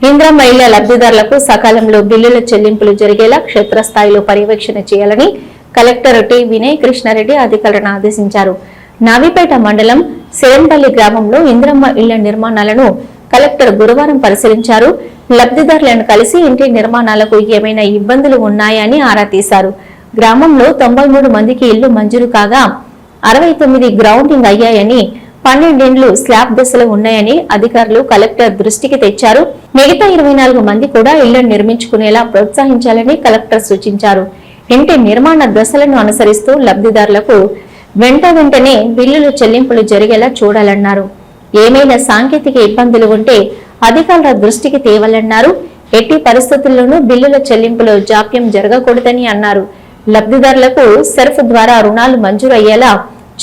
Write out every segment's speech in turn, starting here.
ఇంద్రమ్మ ఇళ్ల లబ్ధిదారులకు సకాలంలో బిల్లుల చెల్లింపులు జరిగేలా క్షేత్రస్థాయిలో పర్యవేక్షణ చేయాలని కలెక్టర్ టి వినయ్ కృష్ణారెడ్డి అధికారులను ఆదేశించారు. నావిపేట మండలం సిరంపల్లి గ్రామంలో ఇంద్రమ్మ ఇళ్ల నిర్మాణాలను కలెక్టర్ గురువారం పరిశీలించారు. లబ్ధిదారులను కలిసి ఇంటి నిర్మాణాలకు ఏమైనా ఇబ్బందులు ఉన్నాయని ఆరా తీశారు. గ్రామంలో 93 మందికి ఇళ్లు మంజూరు కాగా 69 గ్రౌండింగ్ అయ్యాయని, 12 ఇండ్లు స్లాబ్ దశలో ఉన్నాయని అధికారులు కలెక్టర్ దృష్టికి తెచ్చారు. మిగతా 24 మంది కూడా ఇళ్లను నిర్మించుకునేలా ప్రోత్సహించాలని కలెక్టర్ సూచించారు. ఇంటి నిర్మాణ దశలను అనుసరిస్తూ లబ్ధిదారులకు వెంటనే బిల్లుల చెల్లింపులు జరిగేలా చూడాలన్నారు. ఏమైనా సాంకేతిక ఇబ్బందులు ఉంటే అధికారుల దృష్టికి తేవాలన్నారు. ఎట్టి పరిస్థితుల్లోనూ బిల్లుల చెల్లింపులో జాప్యం జరగకూడదని అన్నారు. లబ్ధిదారులకు సెర్ఫ్ ద్వారా రుణాలు మంజూరు అయ్యేలా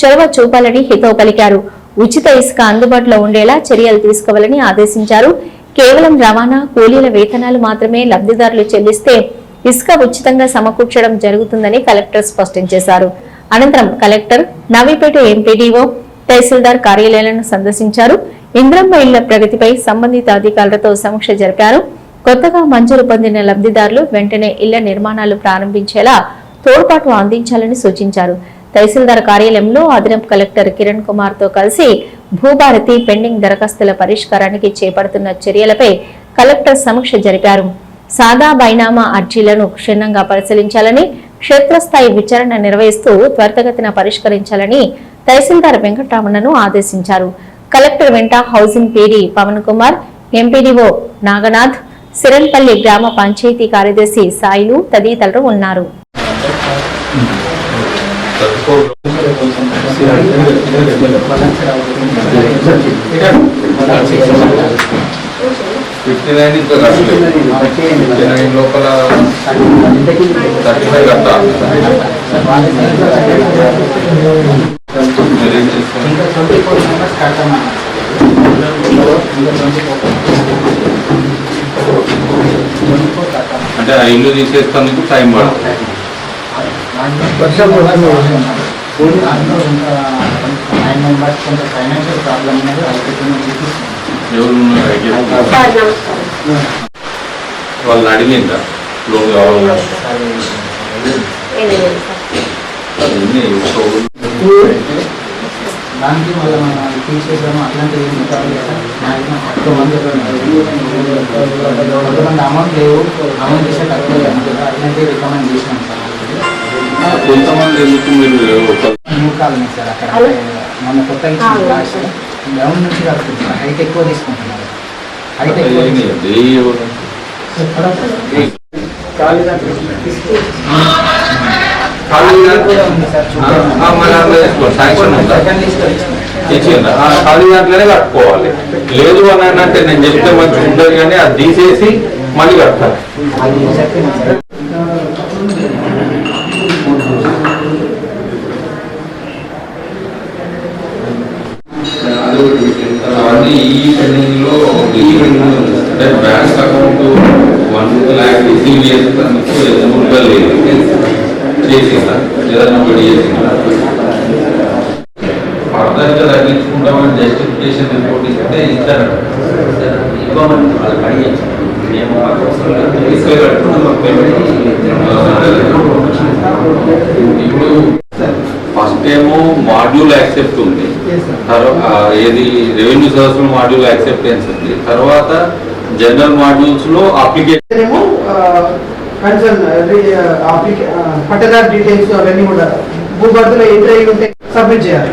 చొరవ చూపాలని హితవు పలికారు. ఉచిత ఇసుక అందుబాటులో ఉండేలా చర్యలు తీసుకోవాలని ఆదేశించారు. కేవలం రవాణా కూలీల వేతనాలు మాత్రమే లబ్ధిదారులు చెల్లిస్తే ఇసుక ఉచితంగా సమకూర్చడం జరుగుతుందని కలెక్టర్ స్పష్టం చేశారు. అనంతరం కలెక్టర్ నావిపేట ఎంపీడీఓ తహసీల్దార్ కార్యాలయాలను సందర్శించారు. ఇంద్రమ్మ ఇళ్ల ప్రగతిపై సంబంధిత అధికారులతో సమీక్ష జరిపారు. కొత్తగా మంజూరు పొందిన లబ్ధిదారులు వెంటనే ఇళ్ల నిర్మాణాలు ప్రారంభించేలా తోడ్పాటు అందించాలని సూచించారు. తహసీల్దార్ కార్యాలయంలో అదనపు కలెక్టర్ కిరణ్ కుమార్ తో కలిసి భూభారతి పెండింగ్ దరఖాస్తుల పరిష్కారానికి చేపడుతున్న చర్యలపై కలెక్టర్ సమీక్ష జరిపారు. సాదా బైనామా అర్జీలను క్షుణ్ణంగా పరిశీలించాలని, క్షేత్రస్థాయి విచారణ నిర్వహిస్తూ త్వరితగతిన పరిష్కరించాలని తహసీల్దార్ వెంకటరమణను ఆదేశించారు. కలెక్టర్ వెంట housing PD Pavan Kumar, MPDO Naganath, Siranpalli గ్రామ పంచాయతీ కార్యదర్శి సాయిలు తదితరులు ఉన్నారు. లోపల 35 కట్టాలి. అంటే ఆ ఇల్లు తీసేస్తానికి టైం పడుతుంది. వాళ్ళని అడిగిందా లోన్ కావాలన్నా? దానికి మళ్ళీ మనం తీసేసాము. అట్లాంటివి కొంతమంది అమౌంట్ లేవు, అమౌంట్ చేసే తక్కువ అట్లాంటివి రికమెండ్ చేసినాం సార్. కొంతమంది ఎందుకు మీరు మూకాలు సార్ అక్కడ మన కొత్త గ్రౌండ్ నుంచి కడుతుంది. హైట్ ఎక్కువ తీసుకుంటున్నారు. హైట్ ఖాళీ దాంట్లోనే కట్టుకోవాలి. లేదు అని అంటే నేను చెప్తే మంచిగా ఉండదు, కానీ అది తీసేసి మళ్ళీ కట్టాలి. అవన్నీ ఈ పెండింగ్ లో అంటే బ్యాంక్ అకౌంట్ 1 lakh రిసీవ్ చేసేందుకు ఎలిజిబుల్గా లేదు. చేసిందా ఏదైనా ఒకటి చేసిందా? ఫర్దర్గా తగ్గించుకుంటామని జస్టిఫికేషన్ రిపోర్ట్ ఇస్తే ఇస్తారట. ఇవ్వమని వాళ్ళు పని మేము ఇప్పుడు ఫస్ట్ ఏమో మాడ్యూల్ యాక్సెప్ట్ ఉంది, ఏది రెవెన్యూ సర్వీస్ మాడ్యూల్ యాక్సెప్టెన్స్ ఉంది. తర్వాత జనరల్ మాడ్యూల్స్ లో అప్లికేషన్ ఏమో పట్టదారు డీటెయిల్స్ అవన్నీ కూడా భూభారతిలో ఎంటర్ అయ్యి ఉంటే సబ్మిట్ చేయాలి.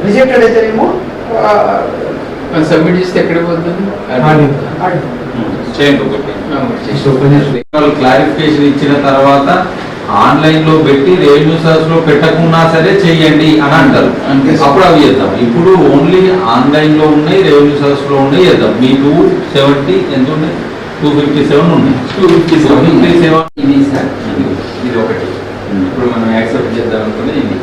రిజెక్టెడ్ అయితేనేమో సబ్మిట్ చేస్తే ఎక్కడ పోతుంది? క్లారిఫికేషన్ ఇచ్చిన తర్వాత ఆన్లైన్ లో పెట్టి రెవెన్యూ సర్వీస్ లో పెట్టకున్నా సరే చెయ్యండి అని అంటారు. అప్పుడు అవి చేద్దాం. ఇప్పుడు ఓన్లీ ఆన్లైన్ లో ఉన్నాయి, రెవెన్యూ సర్వీస్ లో ఉన్నాయి చేద్దాం. మీ 270 ఎంత ఉన్నాయి? 257 ఉన్నాయి. 257 ఇది సార్, ఇది ఒకటి. ఇప్పుడు మనం యాక్సెప్ట్ చేద్దాం అనుకునే ఇది